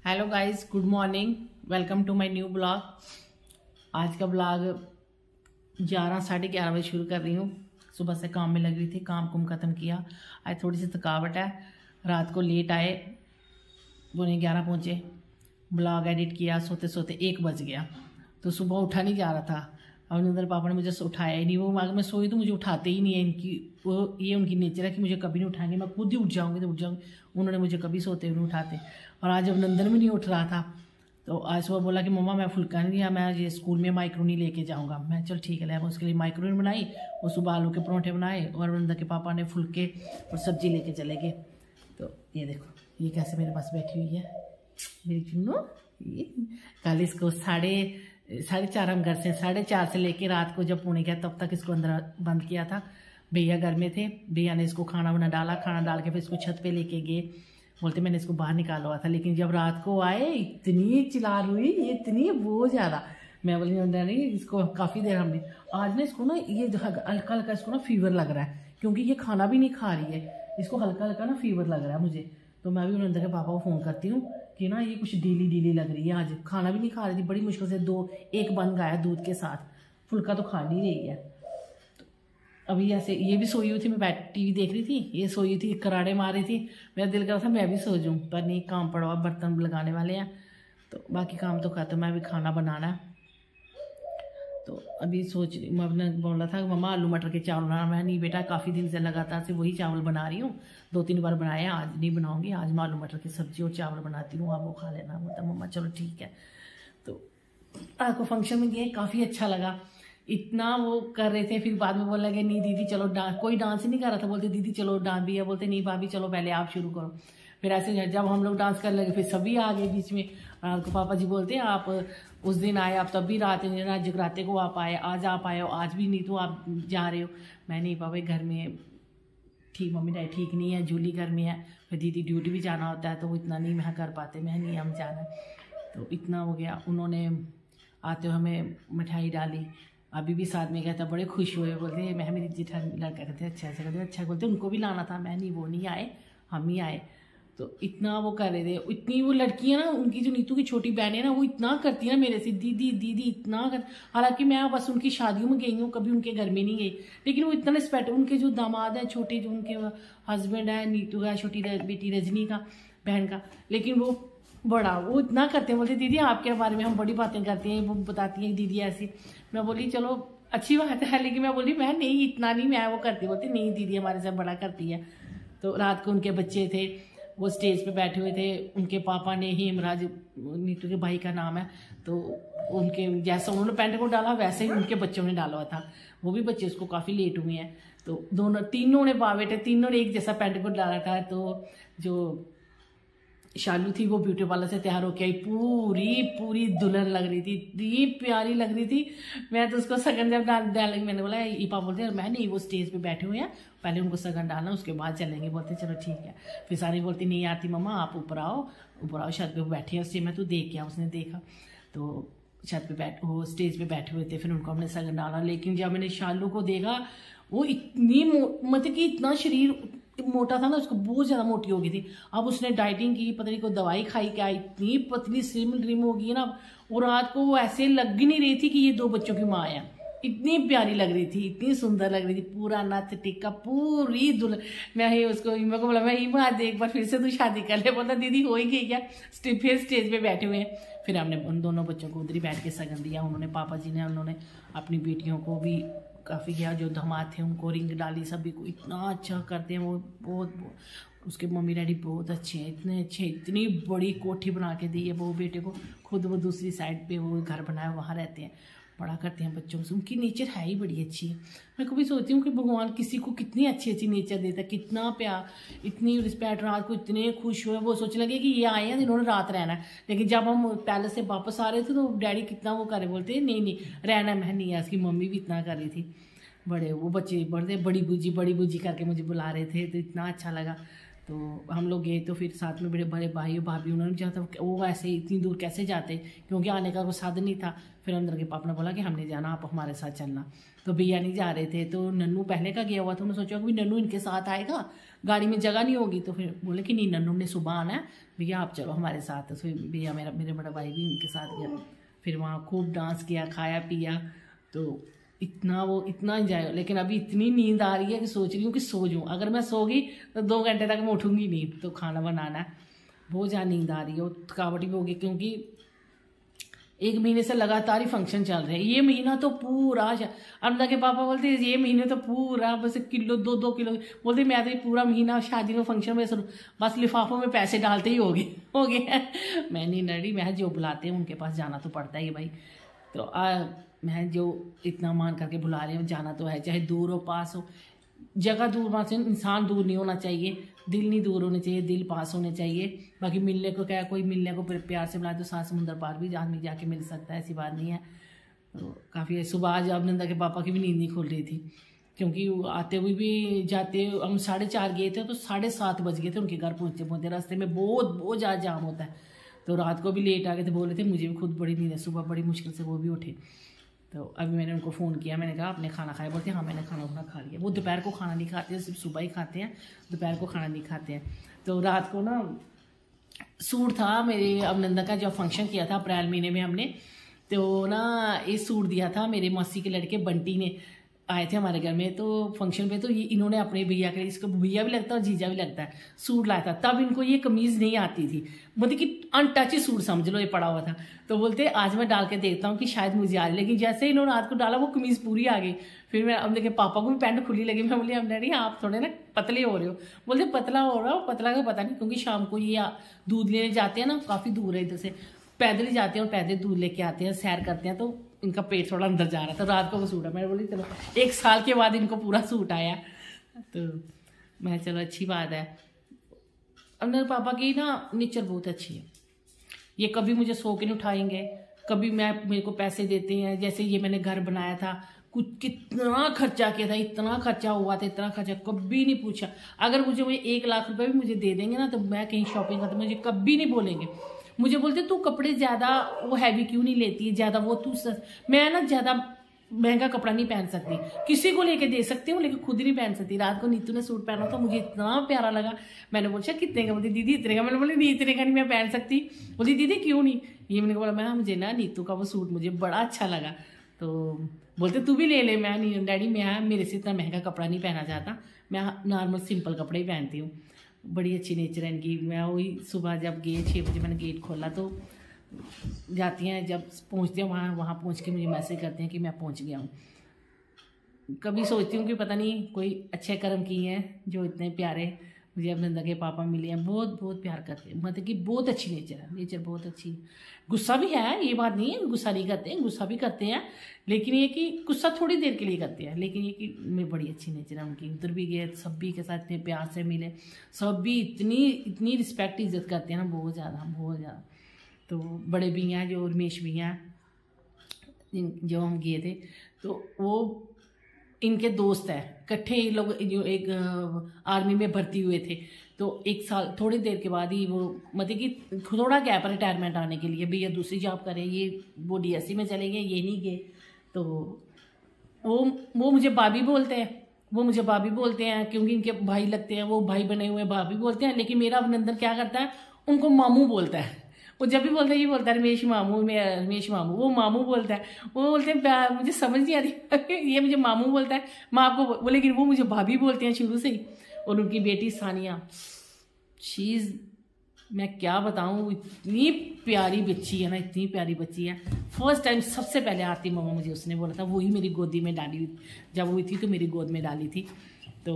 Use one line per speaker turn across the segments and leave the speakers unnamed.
Hello guys, good morning. Welcome to my new blog. आज का blog 11 साढ़े 11 बजे शुरू कर रही हूँ। सुबह से काम में लग रही थी, काम कुम ख़त्म किया। आज थोड़ी सी थकावट है, रात को लेट आए, 11 पहुँचे, ब्लॉग एडिट किया, सोते सोते 1 बज गया। तो सुबह उठा नहीं जा रहा था। अब नंदर पापा ने मुझे उठाया ही नहीं। वो अगर मैं सोई तो मुझे उठाते ही नहीं है। ये उनकी नेचर है कि मुझे कभी नहीं उठाएंगे, मैं खुद ही उठ जाऊँगी तो उठ जाऊँगी। उन्होंने मुझे कभी सोते हुए नहीं उठाते। और आज जब नंदन भी नहीं उठ रहा था तो आज सुबह बोला कि मम्मा मैं फुल्का नहीं दिया, मैं ये स्कूल में माइक्रोनी लेके जाऊँगा। मैं चल ठीक है, मैं उसके लिए माइक्रोनी बनाई और सुबह आलू के परोठे बनाए और नंदन के पापा ने फुल्के और सब्जी लेके चले गए। तो ये देखो, ये कैसे मेरे पास बैठी हुई है मेरी चुन्नू। ये कल इसको साढ़े 4 हम घर से 4:30 से लेके रात को जब पुणे गया तब तक इसको अंदर बंद किया था। भैया घर में थे, भैया ने इसको खाना वाना डाला, खाना डाल के फिर इसको छत पे लेके गए। बोलते मैंने इसको बाहर निकाला हुआ था, लेकिन जब रात को आए इतनी चिल्ला हुई, इतनी बहुत ज़्यादा। मैं बोली नहीं, इसको काफ़ी देर हमने आज ना इसको ना ये हल्का हल्का इसको ना फीवर लग रहा है, क्योंकि ये खाना भी नहीं खा रही है। इसको हल्का हल्का ना फीवर लग रहा है मुझे। तो मैं भी नंदन के पापा को फ़ोन करती हूँ कि ना ये कुछ ढीली लग रही है। आज खाना भी नहीं खा रही थी, बड़ी मुश्किल से 1 बन गया दूध के साथ, फुल्का तो खा नहीं रही है। तो अभी ऐसे ये भी सोई हुई थी, मैं टीवी देख रही थी, ये सोई थी, कराड़े मार रही थी। मेरा दिल कर रहा था मैं भी सो जाऊँ, पर नहीं, काम पड़ा हुआ, बर्तन लगाने वाले हैं। तो बाकी काम तो खत्म है, अभी खाना बनाना है। तो अभी सोच रही, मैं बोला था मम्मा आलू मटर के चावल बनाना। मैं नहीं बेटा, काफ़ी दिन से लगातार से वही चावल बना रही हूँ, 2-3 बार बनाए, आज नहीं बनाऊंगी, आज मैं आलू मटर की सब्जी और चावल बनाती हूँ, आप वो खा लेना। बोलता मम्मा चलो ठीक है। तो आपको फंक्शन में गए, काफ़ी अच्छा लगा। इतना वो कर रहे थे, फिर बाद में बोलने लगे नहीं दीदी चलो कोई डांस ही नहीं कर रहा था। बोलते दीदी चलो डांस भी है, बोलते नहीं भाभी चलो पहले आप शुरू करो। फिर ऐसे जब हम लोग डांस करने लगे फिर सभी आ गए बीच में। रात को पापा जी बोलते हैं आप उस दिन आए, आप तब भी रात जगराते को आप आए, आज आप आए हो, आज भी नहीं तो आप जा रहे हो। मैं नहीं पापा, घर में ठीक, मम्मी डैडी ठीक नहीं है, जूली घर में है, फिर दीदी ड्यूटी भी जाना होता है तो वो इतना नहीं मैं कर पाते। मैं नहीं, हम जाना। तो इतना हो गया। उन्होंने आते हुए हमें मिठाई डाली, अभी भी साथ में गया था, बड़े खुश हुए। बोलते मैं मेरी जेठानी लड़का कहते अच्छा कहते अच्छा, बोलते उनको भी लाना था। मैं नहीं, वो नहीं आए, हम ही आए। तो इतना वो कर रहे थे। इतनी वो लड़कियां ना, उनकी जो नीतू की छोटी बहन है ना, वो इतना करती है ना मेरे से, दीदी दीदी इतना कर। हालांकि मैं बस उनकी शादियों में गई हूँ, कभी उनके घर में नहीं गई, लेकिन वो इतना रिस्पेक्ट। उनके जो दामाद है छोटे, जो उनके हस्बैंड है, नीतू का छोटी बेटी रजनी का बहन का, लेकिन वो बड़ा वो इतना करते हैं। बोलते दीदी आपके बारे में हम बड़ी बातें करती हैं, वो बताती हैं दीदी ऐसी। मैं बोली चलो अच्छी बात है, लेकिन मैं बोली मैं नहीं, इतना नहीं मैं वो करती। बोलती नहीं दीदी हमारे से बड़ा करती है। तो रात को उनके बच्चे थे, वो स्टेज पे बैठे हुए थे। उनके पापा ने हेमराज, नीतू के भाई का नाम है, तो उनके जैसा उन्होंने पैंट को डाला वैसे ही उनके बच्चों ने डाला हुआ था। वो भी बच्चे उसको काफ़ी लेट हुए हैं। तो तीनों ने बेटे तीनों ने एक जैसा पैंट को डाला था। तो जो शालू थी वो ब्यूटी पार्लर से तैयार होके आई, पूरी दुल्हन लग रही थी, इतनी प्यारी लग रही थी। मैं तो उसको सगन जब डालेंगे, मैंने बोला ईपा बोलते मैं नहीं, वो स्टेज पे बैठे हुए हैं, पहले उनको सगन डालना उसके बाद चलेंगे। बोलते चलो ठीक है। फिर सारी बोलती नहीं आती मम्मा, आप ऊपर आओ छत पे बैठी है उससे, मैं तो देख के उसने देखा। तो छत पे वो स्टेज पे बैठे हुए थे, फिर उनको हमने सगन डाला। लेकिन जब मैंने शालू को देखा, वो इतनी मतलब कि इतना शरीर मोटा था ना, उसको बहुत ज़्यादा मोटी हो गई थी। अब उसने डाइटिंग की, पता नहीं कोई दवाई खाई क्या, इतनी पतली स्लिम ड्रिम हो गई ना। और रात को वो ऐसे लग ही नहीं रही थी कि ये 2 बच्चों की माँ है। इतनी प्यारी लग रही थी, इतनी सुंदर लग रही थी, पूरा नथ टिक्का, पूरी दुल्हन। मैं ही उसको को बोला मैं ही एक बार फिर से तू शादी कर ले। बोला दीदी हो ही गई क्या। फिर स्टेज पे बैठे हुए हैं। फिर हमने उन दोनों बच्चों को उधर ही बैठ के सगन दिया। उन्होंने पापा जी ने, उन्होंने अपनी बेटियों को भी काफ़ी किया, जो दामाद थे उनको रिंग डाली, सभी को। इतना अच्छा करते हैं वो, बहुत उसके मम्मी डैडी बहुत अच्छे हैं, इतने अच्छे, इतनी बड़ी कोठी बना के दी है वो बेटे को। खुद वो दूसरी साइड पे वो घर बनाया, वहाँ रहते हैं, बड़ा करते हैं बच्चों से। उनकी नेचर है ही बड़ी अच्छी है। मैं कभी सोचती हूँ कि भगवान किसी को कितनी अच्छी नेचर देता है, कितना प्यार, इतनी रिस्पेक्ट। रात को इतने खुश हुए, वो सोचने लगे कि ये आए हैं इन्होंने रात रहना है। लेकिन जब हम पैलेस से वापस आ रहे थे तो डैडी कितना वो करे, बोलते नहीं रहना। मैं नहीं है, उसकी मम्मी भी इतना कर रही थी। बड़े वो बच्चे बड़े बड़ी बूजी करके मुझे बुला रहे थे, तो इतना अच्छा लगा। तो हम लोग गए, तो फिर साथ में बड़े भाई और भाभी, उन्होंने जाता वो ऐसे इतनी दूर कैसे जाते, क्योंकि आने का कोई साधन नहीं था। फिर अंदर के पापा ने बोला कि हमने जाना, आप हमारे साथ चलना। तो भैया नहीं जा रहे थे, तो नन्नू पहले का गया हुआ था। उन्होंने सोचा कि नन्नू इनके साथ आएगा गाड़ी में जगह नहीं होगी। तो फिर बोले कि नहीं नन्नू ने सुबह आना है, भैया आप चलो हमारे साथ। तो फिर भैया मेरे बड़ा भाई भी उनके साथ गया। फिर वहाँ खूब डांस किया, खाया पिया, तो इतना इंजॉय। लेकिन अभी इतनी नींद आ रही है कि सोच रही हूँ कि सो जाऊँ। अगर मैं सो गई तो 2 घंटे तक मैं उठूँगी नहीं। तो खाना बनाना है, बहुत ज़्यादा नींद आ रही है और थकावट भी होगी, क्योंकि 1 महीने से लगातार ही फंक्शन चल रहे हैं। ये महीना तो पूरा, अमदा के पापा बोलते हैं ये महीने तो पूरा बस 1 किलो 2 किलो, बोलते मैं तो ये पूरा महीना शादी में फंक्शन में बस लिफाफों में पैसे डालते ही हो गए मैं नहीं नड़ी, मैं जो बुलाते हैं उनके पास जाना तो पड़ता ही भाई। तो मैं जो इतना मान करके बुला रहे हैं जाना तो है, चाहे दूर हो पास हो। जगह दूर पास इंसान दूर नहीं होना चाहिए, दिल नहीं दूर होने चाहिए, दिल पास होने चाहिए। बाकी मिलने को क्या, कोई मिलने को प्यार से बुलाए तो 7 समुंदर पार भी आदमी जाके मिल सकता है, ऐसी बात नहीं है। तो काफ़ी सुबह आज अभिनंदा के पापा की भी नींद नहीं खुल रही थी, क्योंकि आते हुए भी जाते हम 4:30 गए थे तो 7:30 बज गए थे उनके घर पहुँचते। रास्ते में बहुत ज़्यादा जाम होता है। तो रात को भी लेट आ गए थे, बोल रहे थे मुझे भी खुद बड़ी नींद है, सुबह बड़ी मुश्किल से वो भी उठे। तो अभी मैंने उनको फ़ोन किया, मैंने कहा आपने खाना खाया? बोलते हाँ मैंने खाना खा लिया। वो दोपहर को खाना नहीं खाते हैं, सिर्फ सुबह ही खाते हैं, दोपहर को खाना नहीं खाते हैं। तो रात को ना सूट था मेरे अभिनंदन का, जब फंक्शन किया था अप्रैल महीने में हमने, तो ना ये सूट दिया था मेरे मौसी के लड़के बंटी ने, आए थे हमारे घर में तो फंक्शन पे। तो ये इन्होंने अपने भैया के, इसको भैया भी लगता है और जीजा भी लगता है, सूट लाया था। तब इनको ये कमीज़ नहीं आती थी, मतलब कि अनटच सूट समझ लो ये पड़ा हुआ था। तो बोलते आज मैं डाल के देखता हूँ कि शायद मुझे आ रही, लेकिन जैसे ही इन्होंने रात को डाला वो कमीज़ पूरी आ गई। फिर मैं अब देखे पापा को भी पैंट खुली लगी। मैं बोली अब डैडी आप थोड़े ना पतले हो रहे हो। बोलते पतला हो रहा हो, पतला का पता नहीं, क्योंकि शाम को ये दूध लेने जाते हैं ना, काफ़ी दूर है इधर से, पैदल ही जाते हैं और पैदल दूध लेके आते हैं, सैर करते हैं, तो इनका पेट थोड़ा अंदर जा रहा था। रात को वो सूट है, मैं बोली चलो 1 साल के बाद इनको पूरा सूट आया। तो मैं चलो अच्छी बात है। अंदर पापा की ना नेचर बहुत अच्छी है, ये कभी मुझे सो के नहीं उठाएंगे, कभी मेरे को पैसे देते हैं। जैसे ये मैंने घर बनाया था, कुछ कितना खर्चा किया था, इतना खर्चा हुआ था, इतना खर्चा, कभी नहीं पूछा। अगर मुझे वो 1 लाख रुपए भी मुझे दे देंगे ना, तो मैं कहीं शॉपिंग करता, मुझे कभी नहीं बोलेंगे। मुझे बोलते तू कपड़े ज़्यादा वो हैवी क्यों नहीं लेती है, ज़्यादा वो तू मैं ना ज़्यादा महंगा कपड़ा नहीं पहन सकती, किसी को लेके दे सकती हूँ लेकिन खुद नहीं पहन सकती। रात को नीतू ने सूट पहना था, मुझे इतना प्यारा लगा। मैंने पूछा कितने का? बोलती दीदी इतने का। मैंने बोली नहीं इतने का नहीं मैं पहन सकती। बोलती दीदी क्यों नहीं? ये मैंने बोला मैं मुझे ना नीतू का वो सूट मुझे बड़ा अच्छा लगा। तो बोलते तू भी ले ले। मैं नहीं डैडी, मैं मेरे से इतना महंगा कपड़ा नहीं पहना जाता, मैं नॉर्मल सिंपल कपड़े ही पहनती हूँ। बड़ी अच्छी नेचर है इनकी। मैं वही सुबह जब गए 6 बजे मैंने गेट खोला तो जाती हैं, जब पहुंचती हैं वहाँ पहुंच के मुझे मैसेज करते हैं कि मैं पहुंच गया हूँ। कभी सोचती हूँ कि पता नहीं कोई अच्छे कर्म किए हैं जो इतने प्यारे मुझे अभिनंदन के पापा मिले हैं। बहुत बहुत प्यार करते हैं, मतलब कि बहुत अच्छी नेचर है, नेचर बहुत अच्छी। गुस्सा भी है, ये बात नहीं है गुस्सा नहीं करते हैं, गुस्सा भी करते हैं, लेकिन ये कि गुस्सा थोड़ी देर के लिए करते हैं। लेकिन ये कि मैं बड़ी अच्छी नेचर है उनकी। उधर भी गए सभी के साथ इतने प्यार से मिले, सब भी इतनी रिस्पेक्ट इज्जत करते हैं ना, बहुत ज़्यादा। तो बड़े भी हैं जो रमेश भी हैं, जो हम गए थे तो वो इनके दोस्त हैं, इकट्ठे ये लोग जो एक आर्मी में भर्ती हुए थे। तो 1 साल थोड़ी देर के बाद ही वो मतलब कि थोड़ा गैप रिटायरमेंट आने के लिए, भैया दूसरी जॉब करें, ये वो डीएससी में चले गए, ये नहीं गए। तो वो मुझे भाभी बोलते हैं, क्योंकि इनके भाई लगते हैं, वो भाई बने हुए भाभी बोलते हैं। लेकिन मेरा अभिनंदन क्या करता है, उनको मामू बोलता है। वो जब भी बोलता है ये बोलता है रमेश मामू, वो मामू बोलता है। वो बोलते हैं मुझे समझ नहीं आती ये मुझे मामू बोलता है, मैं आपको वो, लेकिन वो मुझे भाभी बोलते हैं शुरू से ही। और उनकी बेटी सानिया, शीज़ मैं क्या बताऊँ, इतनी प्यारी बच्ची है ना, इतनी प्यारी बच्ची है। फर्स्ट टाइम सबसे पहले आती मम्मा मुझे उसने बोला था, वही मेरी गोदी में डाली, जब हुई थी तो मेरी गोद में डाली थी। तो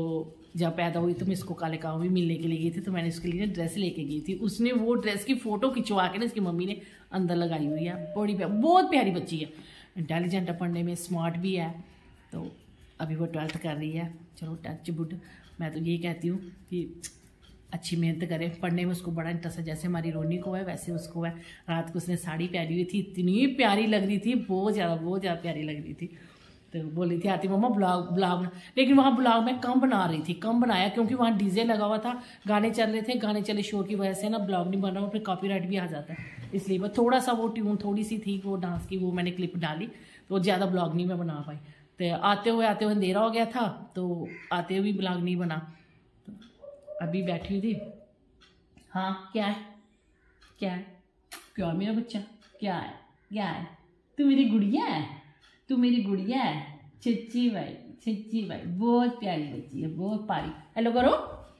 जब पैदा हुई तो मैं इसको काले काव भी मिलने के लिए गई थी, तो मैंने उसके लिए ड्रेस लेके गई थी। उसने वो ड्रेस की फ़ोटो खिंचवा के ना इसकी मम्मी ने अंदर लगाई हुई है। बहुत प्यारी बच्ची है, इंटेलिजेंट है, पढ़ने में स्मार्ट भी है। तो अभी वो 12th कर रही है। चलो टच बुड, मैं तो यही कहती हूँ कि अच्छी मेहनत करे, पढ़ने में उसको बड़ा इंटरेस्ट है, जैसे हमारी रोनी को है वैसे उसको है। रात को उसने साड़ी पहनी हुई थी, इतनी प्यारी लग रही थी, बहुत ज़्यादा प्यारी लग रही थी। तो बोली थी आती मम्मा ब्लॉग, लेकिन वहाँ ब्लॉग मैं कम बना रही थी, कम बनाया क्योंकि वहाँ डीजे लगा हुआ था, गाने चल रहे थे, गाने चले शोर की वजह से ना ब्लॉग नहीं बन रहा, फिर कॉपीराइट भी आ जाता है। इसलिए बस थोड़ा सा वो ट्यून थोड़ी सी थी वो डांस की, वो मैंने क्लिप डाली, तो ज़्यादा ब्लॉग नहीं मैं बना पाई। तो आते हुए अंधेरा हो गया था, तो आते हुए भी ब्लॉग नहीं बना। तो अभी बैठी हुई थी। हाँ क्या है, क्या है, क्या है मेरा बच्चा, क्या है, क्या है, तू मेरी गुड़िया है, तू मेरी गुड़िया है। सच्ची भाई बहुत प्यारी बच्ची है, बहुत प्यारी। हेलो करो,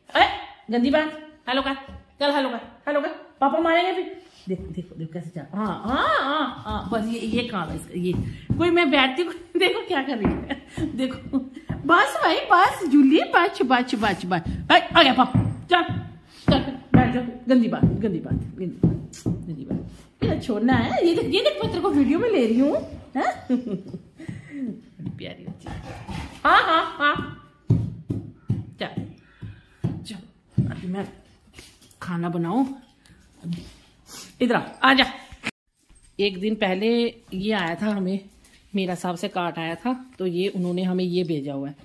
अरे गंदी बात, हेलो कर, चल हेलो कर, हेलो कर, पापा मारेंगे फिर। देखो देखो देखो कैसे जा, हाँ हाँ हाँ हाँ, बस ये काम है इसका। ये कोई मैं बैठती हूँ, देखो क्या कर रही है, देखो बस भाई बस जूली, बच बच बच बच आ गया पापा, चल चल बैठ जाओ। गंदी बात गंदी बात गंदी बात गंदी बात, ये छोड़ना है। ये देख मैं तेरे को वीडियो में ले रही हूँ। प्यारी बच्ची, हाँ हाँ हाँ, चल चल अभी मैं खाना बनाऊं। इधर आ जा। एक दिन पहले ये आया था, हमें मेरा साहब से कार्ड आया था, तो ये उन्होंने हमें ये भेजा हुआ है।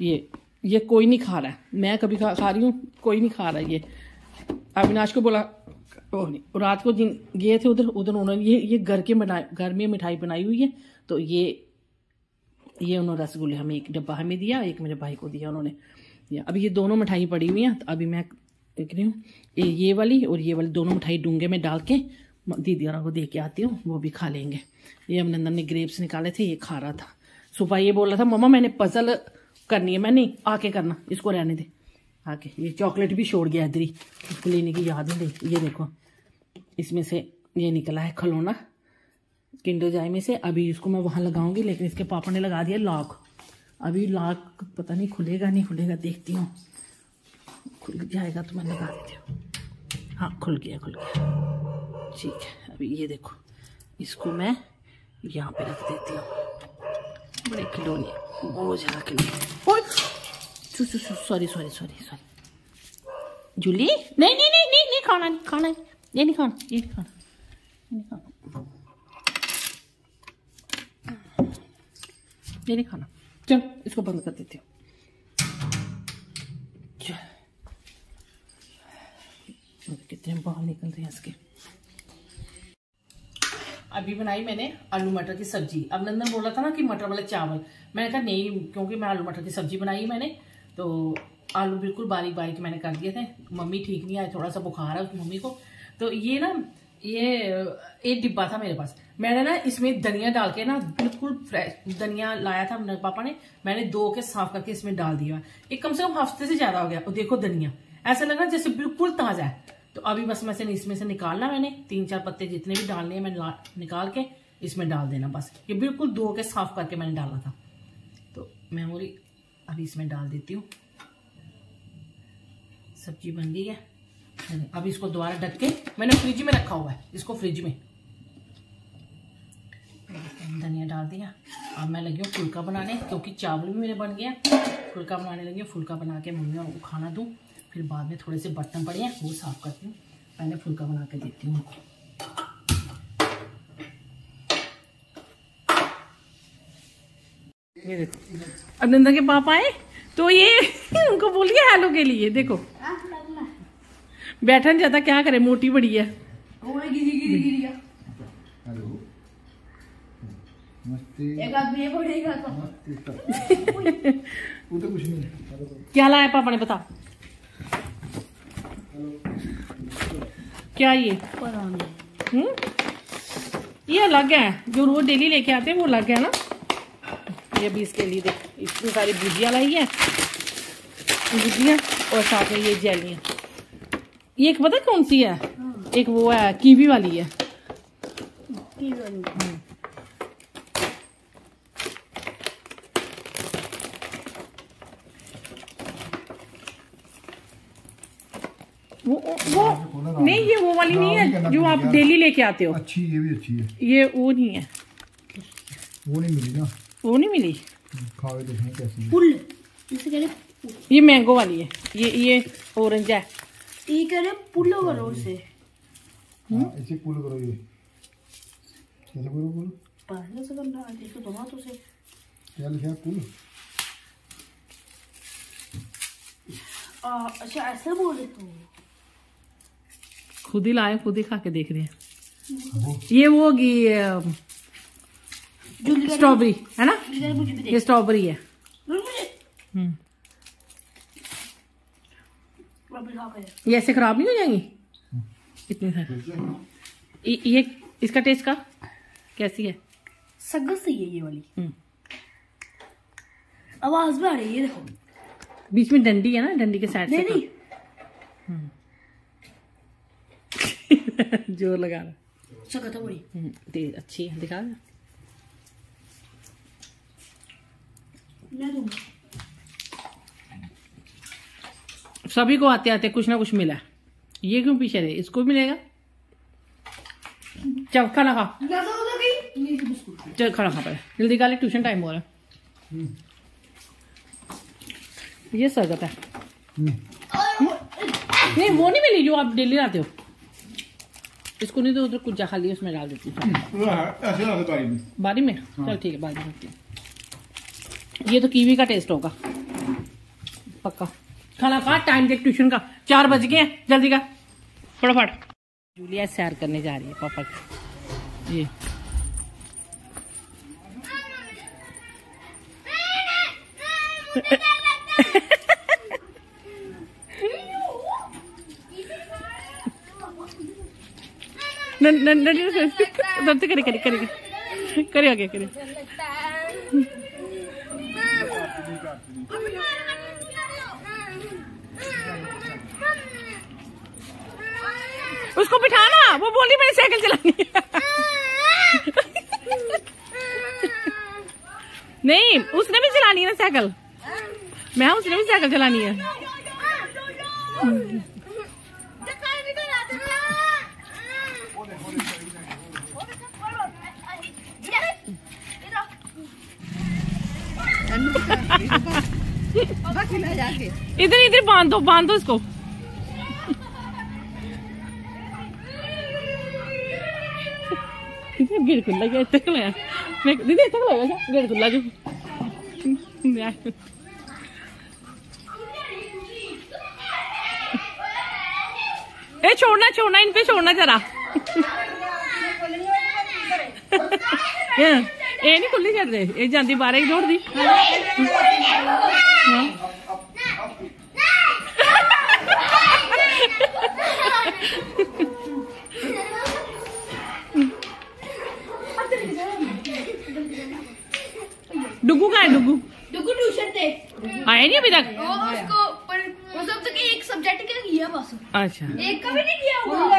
ये कोई नहीं खा रहा है, मैं कभी खा रही हूँ, कोई नहीं खा रहा है। ये अविनाश को बोला, रात को जिन गए थे उधर उन्होंने ये घर में मिठाई बनाई हुई है, तो ये उन्होंने रसगुल्ले हमें एक डब्बा हमें दिया, एक मेरे भाई को दिया उन्होंने। अभी ये दोनों मिठाई पड़ी हुई हैं, तो अभी मैं देख रही हूँ ये वाली और ये वाली दोनों मिठाई डूंगे में डाल के दीदी को दे के आती हूँ, वो भी खा लेंगे। ये अभिनंदन ने ग्रेप्स निकाले थे, ये खा रहा था। सुबह ये बोल रहा था मम्मा मैंने पजल करनी है, मैं नहीं आके करना, इसको रहने दे आके। ये चॉकलेट भी छोड़ गया इधर ही, इसको लेने की याद नहीं। ये देखो इसमें से ये निकला है खिलौना किंडर जॉय में से। अभी इसको मैं वहां लगाऊंगी, लेकिन इसके पापा ने लगा दिया लॉक। अभी लॉक पता नहीं खुलेगा नहीं खुलेगा, देखती हूँ। खुल जाएगा तो मैं लगा देती हूँ। हाँ खुल गया ठीक है। अभी ये देखो इसको मैं यहाँ पे रख देती हूँ। बड़े खिलौने वो जरा सॉरी जूली, नहीं खाना ये नहीं खाना चल इसको बंद कर देती हूँ। कितने बाल निकल रहे हैं इसके। अभी बनाई मैंने आलू मटर की सब्जी। अब नंदन बोल रहा था ना कि मटर वाले चावल, मैंने कहा नहीं, क्योंकि मैं आलू मटर की सब्जी बनाई मैंने, तो आलू बिल्कुल बारीक बारीक मैंने कर दिए थे। मम्मी ठीक नहीं आई, थोड़ा सा बुखार है मम्मी को। तो ये ना ये एक डिब्बा था मेरे पास, मैंने ना इसमें धनिया डाल के ना बिल्कुल फ्रेश धनिया लाया था मेरे पापा ने, मैंने धो के साफ करके इसमें डाल दिया। ये कम से कम हफ्ते से ज्यादा हो गया। और देखो धनिया ऐसा लग रहा जैसे बिल्कुल ताजा है। तो अभी बस मैं इसमें से निकालना, मैंने 3-4 पत्ते जितने भी डालने हैं मैंने निकाल के इसमें डाल देना बस। ये बिल्कुल धो के साफ करके मैंने डाला था। तो मैं मोरी अभी इसमें डाल देती हूँ। सब्जी बन गई है। अब इसको दोबारा ढक के मैंने फ्रिज में रखा हुआ है, इसको फ्रिज में धनिया डाल दिया। अब मैं लगी हूँ फुल्का बनाने, क्योंकि चावल भी मेरे बन गया। फुल्का बनाने लगी हूँ, फुल्का बना के मम्मी को खाना दूँ, फिर बाद में थोड़े से बर्तन पड़े हैं वो साफ करती हूँ। पहले फुल्का बना के देती हूँ। अब नंदा के पापा आए तो ये उनको बोलिए हेलो के लिए। देखो बैठा नहीं जाता, क्या करे, मोटी बड़ी है। क्या लाया पापा ने, बता क्या ये अलग है, जो रोज डेली लेके आते हैं वो अलग है ना। ये भी इसके लिए देख इतनी सारी भुजिया लाई है, भुजिया और साथ में ये जेलियां। ये एक पता कौन सी है, एक वो है कीवी वाली है। वो नहीं, ये वो वाली नहीं है जो आप डेली लेके आते हो।
अच्छी, ये भी अच्छी है।
ये वो नहीं है,
वो नहीं मिली ना,
वो नहीं मिली।
खावे देखें कैसी
पुल इसे कह रहे,
ये मैंगो वाली है, ये ऑरेंज है।
ये कह रहे पुल करो उसे।
इसे पुल करो। ये कैसे करो पुल?
पहले से करना है, देखो दोनों तो से
क्या लिखा है पुल?
अच्छा ऐसे बोल रहे तू,
खुद ही लाए, खुद ही खा के देख रहे हैं। ये वो होगी स्ट्रॉबेरी है ना, ये स्ट्रॉबेरी है।
अभी खा के
ये ऐसे खराब नहीं हो जाएंगी इतनी सारी? ये इसका टेस्ट का कैसी है?
सगल सही है ये वाली। आवाज भी आ रही है, देखो
बीच में डंडी है ना, डंडी के साइड से
नहीं
जोर लगा रहा।
सगल तो बड़ी
अच्छी है, दिखा दे।
मैं दूंगा।
सभी को आते आते कुछ ना कुछ मिला, ये क्यों पीछे रहे? इसको भी मिलेगा। चल खाना खा, चल खाना खा पहले, जल्दी खा ले, ट्यूशन टाइम हो रहा है। ये सरगत है। नहीं वो नहीं मिली जो आप डेली लाते हो। इसको नहीं तो उधर कुछ खा लिया, उसमें डाल देती हूँ बारी में। चल ठीक है, बारी में रखती हूँ। ये तो कीवी का टेस्ट होगा पक्का। खाना खा, टाइम देख ट्यूशन का, 4 बज गए हैं, जल्दी का फटाफट। जूलिया सैर करने जा रही है पापा की। ये करे आगे करे। उसको बिठाना, वो बोली मैंने साइकिल चलानी है। नहीं उसने भी चलानी है ना साइकिल, मैं उसने भी साइकिल चलानी है। इधर इधर बांध दो इसको। गेट खुला गया, इतना खुला मैं दीदी, इतना खुला गया गेट खुला जो। ए छोड़ना इन पे छोड़ना जरा। ये नहीं खुली कर रहे, ये जाती 12 जोड़ दी। डुगू कहाँ है? डुगू
ट्यूशन थे,
आया नहीं अभी तक।
उसको पर मतलब तक एक सब्जेक्ट का किया बस।
अच्छा,
एक का भी नहीं किया होगा।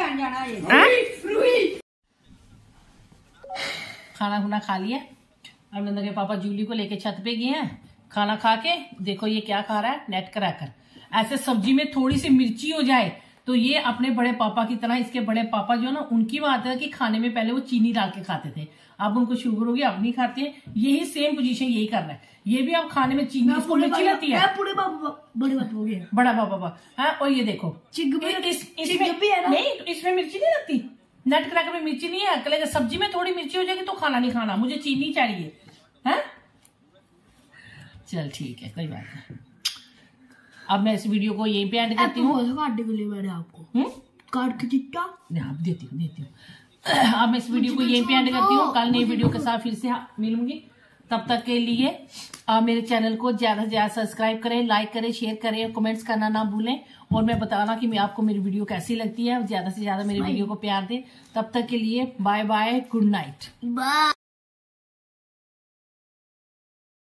खाना खुना खा लिया। अब नंदा के पापा जूली को लेके छत पे गए हैं। खाना खा के देखो ये क्या खा रहा है, नेट क्रैकर। ऐसे सब्जी में थोड़ी सी मिर्ची हो जाए तो ये अपने बड़े पापा की तरह, इसके बड़े पापा जो है ना, उनकी बात है कि खाने में पहले वो चीनी डाल के खाते थे, अब उनको शुगर होगी, अब नहीं खाते हैं। यही सेम पोजीशन यही कर रहा है। ये भी अब खाने में चीनी, इसको मिर्ची लगती है।
बड़े बाबा हो गया,
बड़ा पापा है। और ये देखो इसमें भी है ना, नहीं इसमें मिर्ची नहीं लगती, नेट क्रैकर में मिर्ची नहीं है। कलेगा सब्जी में थोड़ी मिर्ची हो जाएगी तो खाना नहीं खाना, मुझे चीनी चाहिए है। चल ठीक है, कोई बात नहीं। अब मैं इस वीडियो को यहीं पे एंड करती हूँ।
मैंने आपको कार्ड की चिट्टा
आप देती हूँ। अब मैं इस वीडियो को यहीं पे एंड करती हूँ। कल नई वीडियो के साथ फिर से मिलूंगी। तब तक के लिए मेरे चैनल को ज्यादा से ज्यादा सब्सक्राइब करें, लाइक करें, शेयर करें, कमेंट्स करना ना भूलें। और मैं बताना कि मैं आपको मेरी वीडियो कैसी लगती है। ज्यादा से ज्यादा मेरी वीडियो को प्यार दें। तब तक के लिए बाय बाय, गुड नाइट।